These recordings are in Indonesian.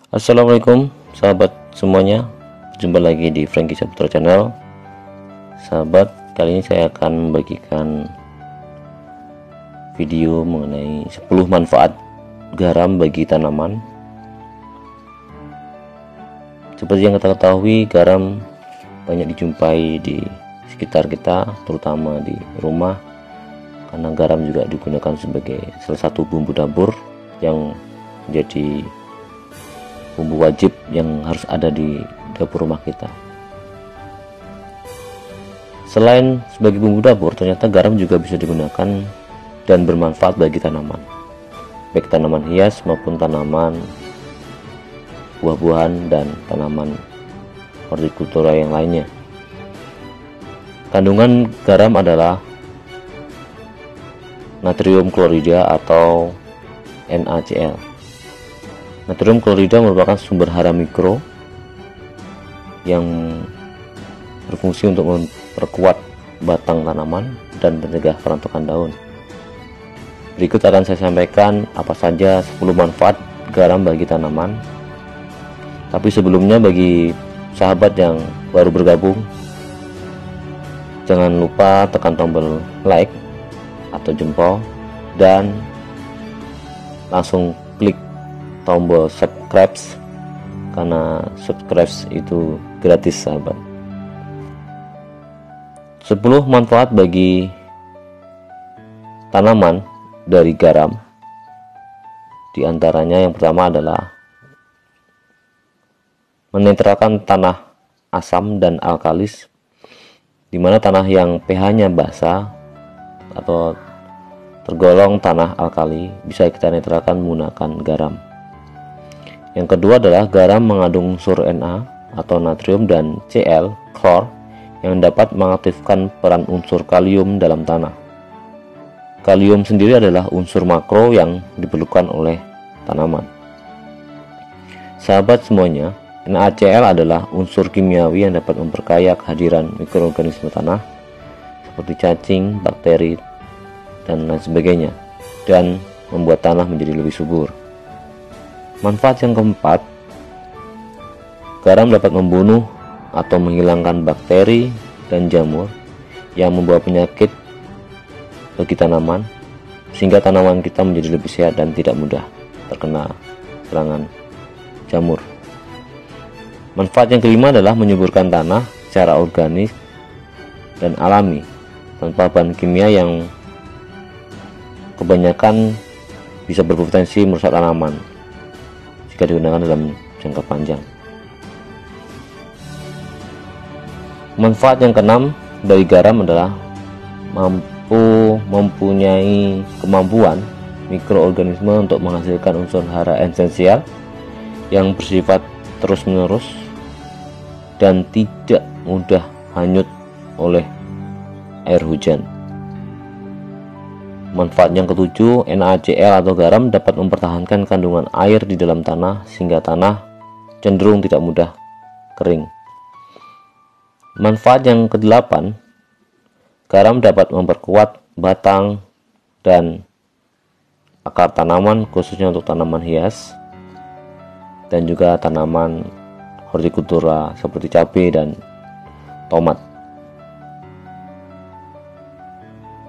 Assalamualaikum sahabat semuanya, jumpa lagi di Franky Saputra Channel. Sahabat, kali ini saya akan membagikan video mengenai 10 manfaat garam bagi tanaman. Seperti yang kita ketahui, garam banyak dijumpai di sekitar kita, terutama di rumah, karena garam juga digunakan sebagai salah satu bumbu dapur yang menjadi bumbu wajib yang harus ada di dapur rumah kita. Selain sebagai bumbu dapur, ternyata garam juga bisa digunakan dan bermanfaat bagi tanaman, baik tanaman hias maupun tanaman buah-buahan dan tanaman hortikultura yang lainnya. Kandungan garam adalah natrium klorida atau NaCl. Natrium klorida merupakan sumber hara mikro yang berfungsi untuk memperkuat batang tanaman dan mencegah perontokan daun. Berikut akan saya sampaikan apa saja 10 manfaat garam bagi tanaman. Tapi sebelumnya, bagi sahabat yang baru bergabung, jangan lupa tekan tombol like atau jempol dan langsung klik tombol subscribe, karena subscribe itu gratis sahabat. 10 manfaat bagi tanaman dari garam. Di antaranya yang pertama adalah menetralkan tanah asam dan alkalis, di mana tanah yang pH-nya basa atau tergolong tanah alkali bisa kita netralkan menggunakan garam. Yang kedua adalah garam mengandung unsur Na atau natrium dan Cl, klor, yang dapat mengaktifkan peran unsur kalium dalam tanah. Kalium sendiri adalah unsur makro yang diperlukan oleh tanaman. Sahabat semuanya, NaCl adalah unsur kimiawi yang dapat memperkaya kehadiran mikroorganisme tanah seperti cacing, bakteri, dan lain sebagainya, dan membuat tanah menjadi lebih subur. Manfaat yang keempat, garam dapat membunuh atau menghilangkan bakteri dan jamur yang membawa penyakit bagi tanaman, sehingga tanaman kita menjadi lebih sehat dan tidak mudah terkena serangan jamur. Manfaat yang kelima adalah menyuburkan tanah secara organik dan alami tanpa bahan kimia yang kebanyakan bisa berpotensi merusak tanaman jika digunakan dalam jangka panjang. Manfaat yang keenam dari garam adalah mempunyai kemampuan mikroorganisme untuk menghasilkan unsur hara esensial yang bersifat terus-menerus dan tidak mudah hanyut oleh air hujan. Manfaat yang ketujuh, NaCl atau garam dapat mempertahankan kandungan air di dalam tanah sehingga tanah cenderung tidak mudah kering. Manfaat yang kedelapan, garam dapat memperkuat batang dan akar tanaman, khususnya untuk tanaman hias dan juga tanaman hortikultura seperti cabai dan tomat.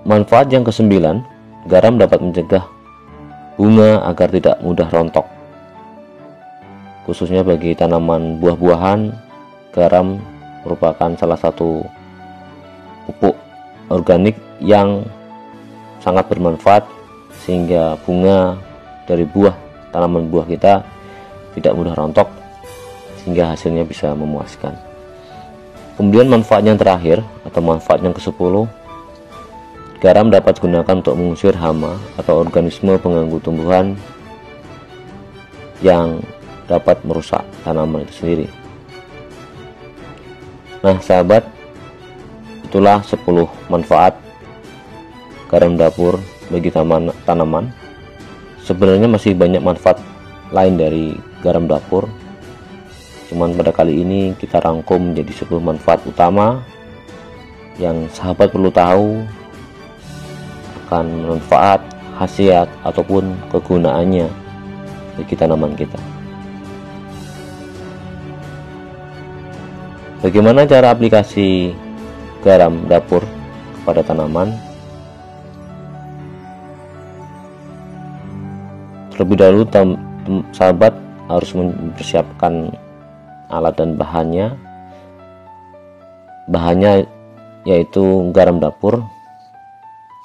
Manfaat yang kesembilan, garam dapat mencegah bunga agar tidak mudah rontok. Khususnya bagi tanaman buah-buahan, garam merupakan salah satu pupuk organik yang sangat bermanfaat sehingga bunga dari tanaman buah kita tidak mudah rontok, sehingga hasilnya bisa memuaskan. Kemudian manfaat yang terakhir atau manfaat yang ke-10, garam dapat digunakan untuk mengusir hama atau organisme pengganggu tumbuhan yang dapat merusak tanaman itu sendiri. Nah sahabat, itulah 10 manfaat garam dapur bagi tanaman. Sebenarnya masih banyak manfaat lain dari garam dapur, cuman pada kali ini kita rangkum menjadi 10 manfaat utama yang sahabat perlu tahu akan manfaat, khasiat ataupun kegunaannya bagi tanaman kita. Bagaimana cara aplikasi garam dapur kepada tanaman? Terlebih dahulu sahabat harus mempersiapkan alat dan bahannya. Bahannya yaitu garam dapur,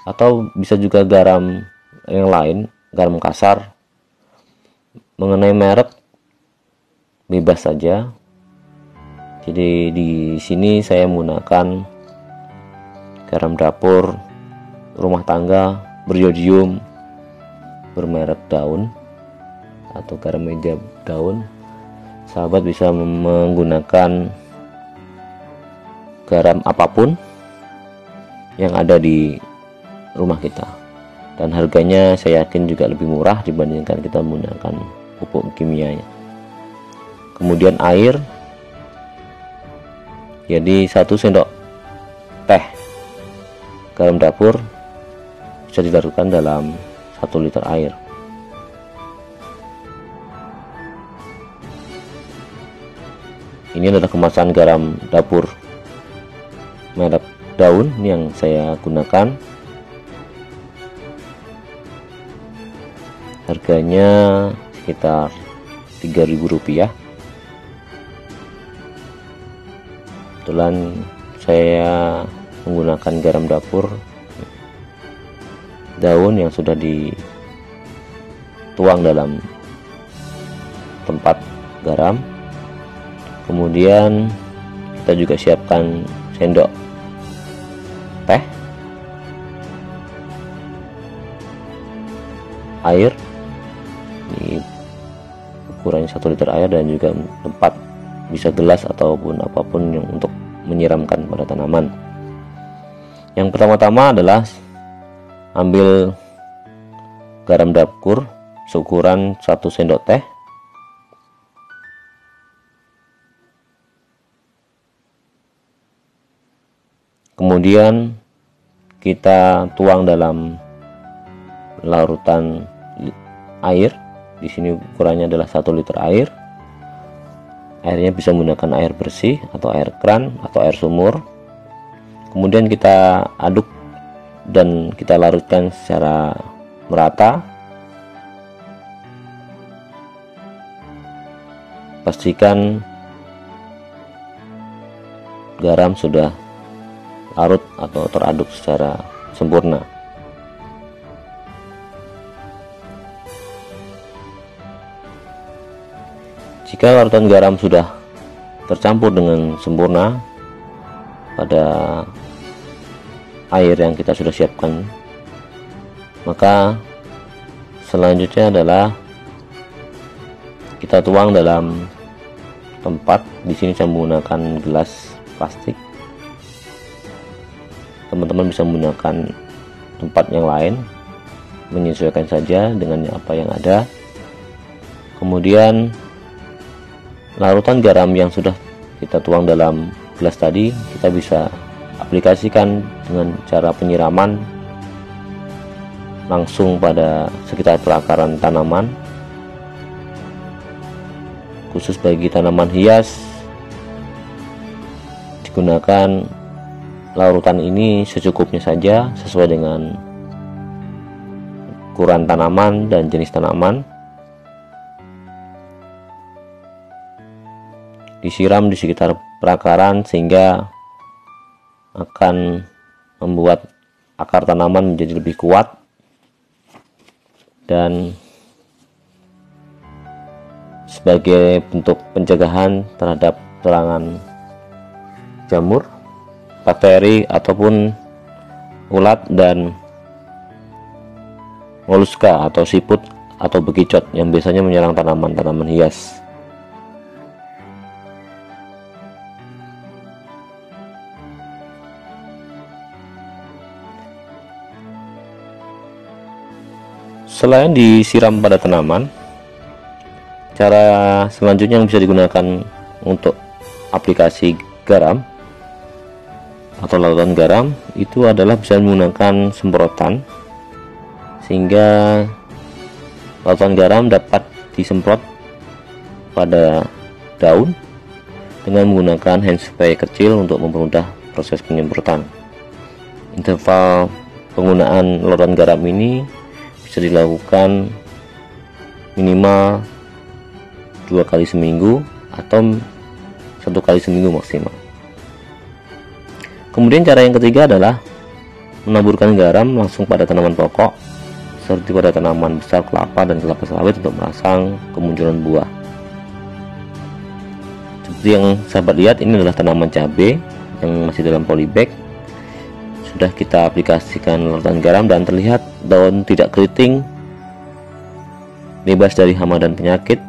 atau bisa juga garam yang lain, garam kasar. Mengenai merek bebas saja. Jadi di sini saya menggunakan garam dapur rumah tangga beriodium bermerek Daun atau garam meja Daun. Sahabat bisa menggunakan garam apapun yang ada di rumah kita, dan harganya saya yakin juga lebih murah dibandingkan kita menggunakan pupuk kimianya. Kemudian air, jadi 1 sendok teh garam dapur bisa dilarutkan dalam 1 liter air. Ini adalah kemasan garam dapur merek Daun yang saya gunakan. Harganya sekitar Rp3.000. Kebetulan saya menggunakan garam dapur Daun yang sudah dituang dalam tempat garam. Kemudian kita juga siapkan sendok teh, air, ini ukurannya 1 liter air, dan juga tempat, bisa gelas ataupun apapun yang untuk menyiramkan pada tanaman. Yang pertama-tama adalah ambil garam dapur seukuran 1 sendok teh. Kemudian kita tuang dalam larutan air. Di sini ukurannya adalah 1 liter air. Airnya bisa menggunakan air bersih atau air keran atau air sumur. Kemudian kita aduk dan kita larutkan secara merata. Pastikan garam sudah larut atau teraduk secara sempurna. Jika larutan garam sudah tercampur dengan sempurna pada air yang kita sudah siapkan, maka selanjutnya adalah kita tuang dalam tempat. Di sini saya menggunakan gelas plastik. Teman-teman bisa menggunakan tempat yang lain, menyesuaikan saja dengan apa yang ada. Kemudian larutan garam yang sudah kita tuang dalam gelas tadi kita bisa aplikasikan dengan cara penyiraman langsung pada sekitar perakaran tanaman. Khusus bagi tanaman hias digunakan larutan ini secukupnya saja, sesuai dengan ukuran tanaman dan jenis tanaman. Disiram di sekitar perakaran sehingga akan membuat akar tanaman menjadi lebih kuat dan sebagai bentuk pencegahan terhadap serangan jamur, bakteri ataupun ulat dan moluska atau siput atau bekicot yang biasanya menyerang tanaman-tanaman hias. Selain disiram pada tanaman, cara selanjutnya yang bisa digunakan untuk aplikasi garam atau larutan garam itu adalah bisa menggunakan semprotan, sehingga larutan garam dapat disemprot pada daun dengan menggunakan hand spray kecil untuk mempermudah proses penyemprotan. Interval penggunaan larutan garam ini bisa dilakukan minimal 2 kali seminggu atau 1 kali seminggu maksimal. Kemudian cara yang ketiga adalah menaburkan garam langsung pada tanaman pokok seperti pada tanaman besar kelapa dan kelapa sawit untuk merangsang kemunculan buah. Seperti yang sahabat lihat, ini adalah tanaman cabai yang masih dalam polybag. Sudah kita aplikasikan larutan garam dan terlihat daun tidak keriting, bebas dari hama dan penyakit,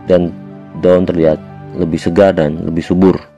dan daun terlihat lebih segar dan lebih subur.